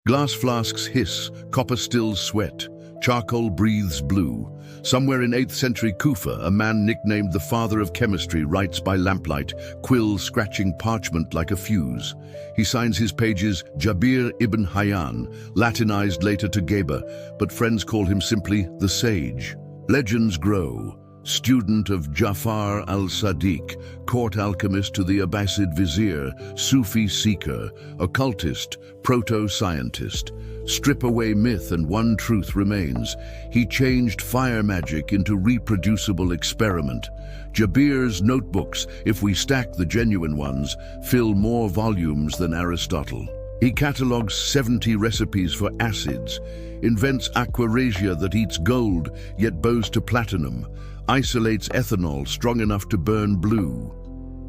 Glass flasks hiss, copper stills sweat, charcoal breathes blue. Somewhere in 8th century Kufa, a man nicknamed the father of chemistry writes by lamplight, quill scratching parchment like a fuse. He signs his pages Jabir ibn Hayyan, Latinized later to Geber, but friends call him simply the Sage. Legends grow. Student of Jafar al-Sadiq, court alchemist to the Abbasid vizier, Sufi seeker, occultist, proto-scientist. Strip away myth and one truth remains. He changed fire magic into reproducible experiment. Jabir's notebooks, if we stack the genuine ones, fill more volumes than Aristotle. He catalogues 70 recipes for acids, invents aqua regia that eats gold yet bows to platinum, isolates ethanol strong enough to burn blue.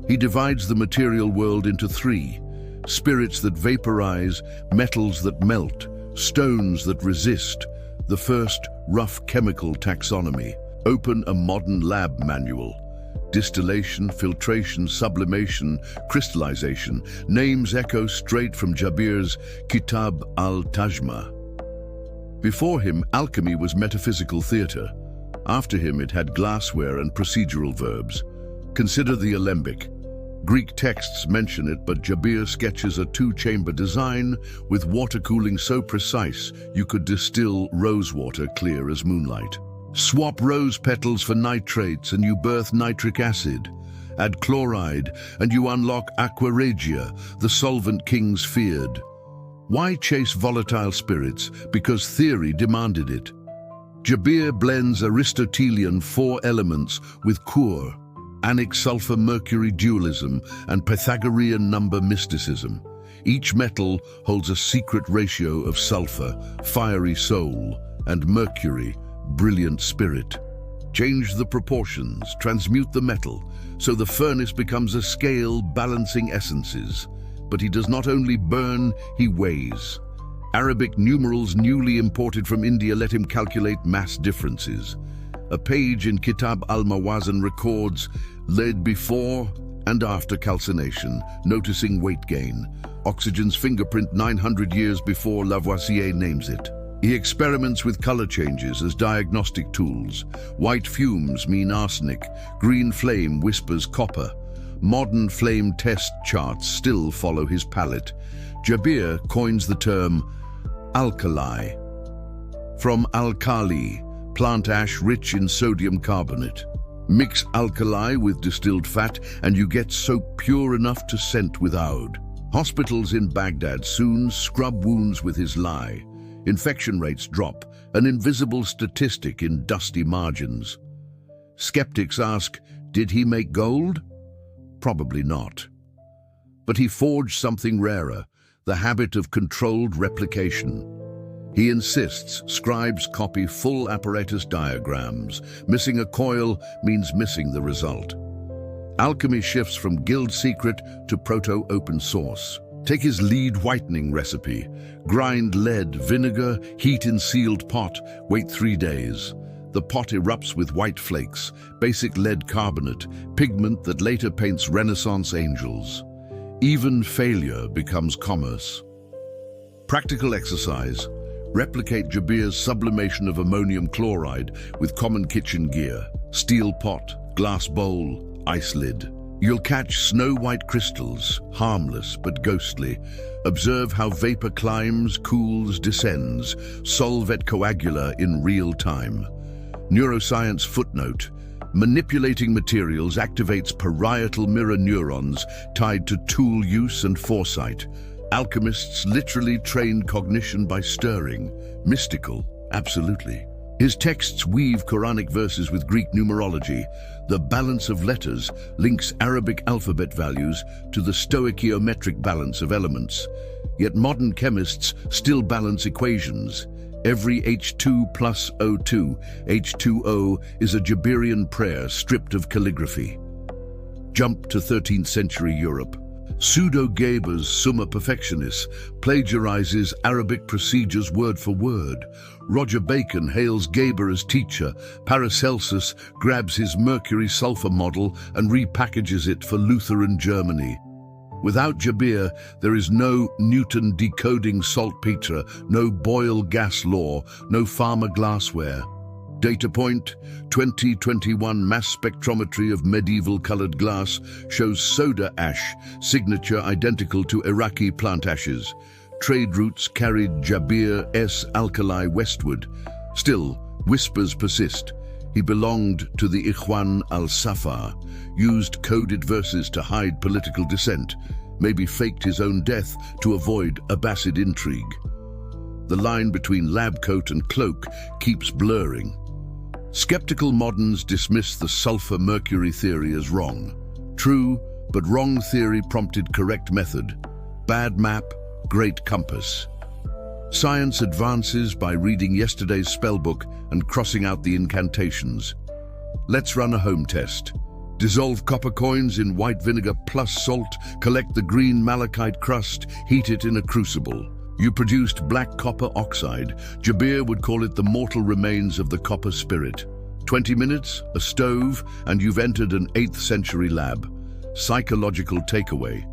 He divides the material world into 3, spirits that vaporize, metals that melt, stones that resist, the first rough chemical taxonomy. Open a modern lab manual. Distillation, filtration, sublimation, crystallization, names echo straight from Jabir's Kitab al-Tajma. Before him, alchemy was metaphysical theater. After him, it had glassware and procedural verbs. Consider the alembic. Greek texts mention it, but Jabir sketches a 2-chamber design with water cooling so precise you could distill rosewater clear as moonlight. Swap rose petals for nitrates and you birth nitric acid. Add chloride and you unlock aqua regia, the solvent kings feared. Why chase volatile spirits? Because theory demanded it. Jabir blends Aristotelian 4 elements with Kur, anic sulphur-mercury dualism, and Pythagorean number mysticism. Each metal holds a secret ratio of sulphur, fiery soul, and mercury, brilliant spirit. Change the proportions, transmute the metal, so the furnace becomes a scale balancing essences. But he does not only burn, he weighs. Arabic numerals newly imported from India let him calculate mass differences. A page in Kitab al-Mawazin records lead before and after calcination, noticing weight gain. Oxygen's fingerprint 900 years before Lavoisier names it. He experiments with color changes as diagnostic tools. White fumes mean arsenic, green flame whispers copper. Modern flame test charts still follow his palette. Jabir coins the term Alkali, from Alkali, plant ash rich in sodium carbonate. Mix alkali with distilled fat and you get soap pure enough to scent with oud. Hospitals in Baghdad soon scrub wounds with his lye. Infection rates drop, an invisible statistic in dusty margins. Skeptics ask, did he make gold? Probably not. But he forged something rarer, the habit of controlled replication. He insists scribes copy full apparatus diagrams. Missing a coil means missing the result. Alchemy shifts from guild secret to proto-open source. Take his lead-whitening recipe. Grind lead, vinegar, heat in sealed pot, wait 3 days. The pot erupts with white flakes, basic lead carbonate, pigment that later paints Renaissance angels. Even failure becomes commerce. Practical exercise. Replicate Jabir's sublimation of ammonium chloride with common kitchen gear. Steel pot, glass bowl, ice lid. You'll catch snow-white crystals, harmless but ghostly. Observe how vapor climbs, cools, descends. Solve et coagula in real time. Neuroscience footnote. Manipulating materials activates parietal mirror neurons tied to tool use and foresight. Alchemists literally train cognition by stirring. Mystical, absolutely. His texts weave Quranic verses with Greek numerology. The balance of letters links Arabic alphabet values to the stoichiometric balance of elements. Yet modern chemists still balance equations. Every H2 plus O2, H2O, is a Jābirian prayer stripped of calligraphy. Jump to 13th century Europe. Pseudo-Geber's Summa Perfectionis plagiarizes Arabic procedures word for word. Roger Bacon hails Geber as teacher. Paracelsus grabs his mercury-sulfur model and repackages it for Lutheran Germany. Without Jabir, there is no Newton decoding saltpeter, no Boyle gas law, no Farmer glassware. Data point, 2021 mass spectrometry of medieval colored glass shows soda ash, signature identical to Iraqi plant ashes. Trade routes carried Jabir's alkali westward. Still, whispers persist. He belonged to the Ikhwan al-Safar, used coded verses to hide political dissent, maybe faked his own death to avoid Abbasid intrigue. The line between lab coat and cloak keeps blurring. Skeptical moderns dismiss the sulphur-mercury theory as wrong. True, but wrong theory prompted correct method. Bad map, great compass. Science advances by reading yesterday's spellbook and crossing out the incantations. Let's run a home test. Dissolve copper coins in white vinegar plus salt, collect the green malachite crust, heat it in a crucible. You produced black copper oxide. Jabir would call it the mortal remains of the copper spirit. 20 minutes, a stove, and you've entered an 8th century lab. Psychological takeaway.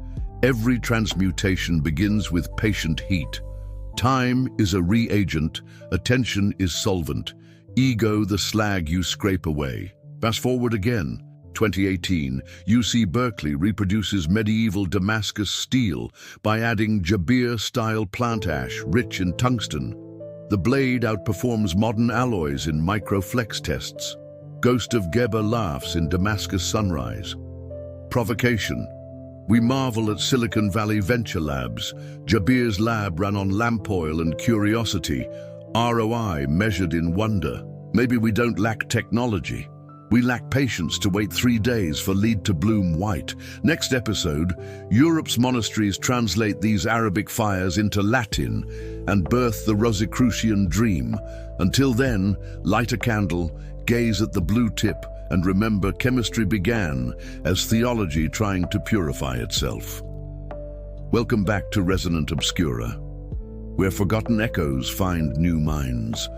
Every transmutation begins with patient heat. Time is a reagent, attention is solvent, ego the slag you scrape away. Fast forward again. 2018, UC Berkeley reproduces medieval Damascus steel by adding Jabir-style plant ash rich in tungsten. The blade outperforms modern alloys in microflex tests. Ghost of Geber laughs in Damascus sunrise. Provocation. We marvel at Silicon Valley venture labs. Jabir's lab ran on lamp oil and curiosity. ROI measured in wonder. Maybe we don't lack technology. We lack patience to wait 3 days for lead to bloom white. Next episode, Europe's monasteries translate these Arabic fires into Latin and birth the Rosicrucian dream. Until then, light a candle, gaze at the blue tip, and remember chemistry began as theology trying to purify itself. Welcome back to Resonant Obscura, where forgotten echoes find new minds.